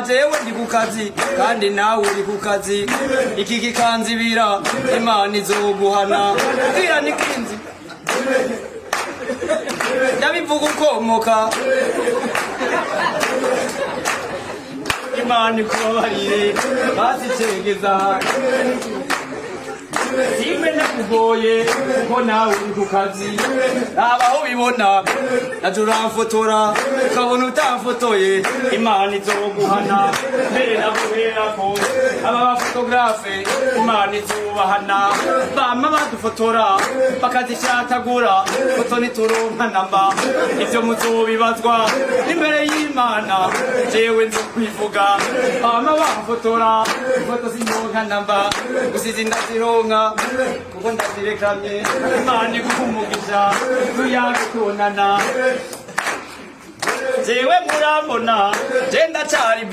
jewe ndi ku kazi kandi nawe uri ku kazi iki kikanzibira Imana izoguhana bwira nikinzi ndabivuga ukomoka Imana ikubabarire basicegeza simbe nakugoye ko nawe uri ku kazi raba aho ubibona naje uramfotora ukabona utamfotoye Imana izoguhana mbere naguherako aba bafotografe Imana izobahana bama badufotora bakazishatagura foto nituronka namba ivyo muzobibazwa imbere y'Imana jewe nzo kwivuga bama bafotora foto sinonka namba gusiza ndazironka kuko ndazirekamye Imana iguhumugisha tuyagukundana jewe murambona je ndacari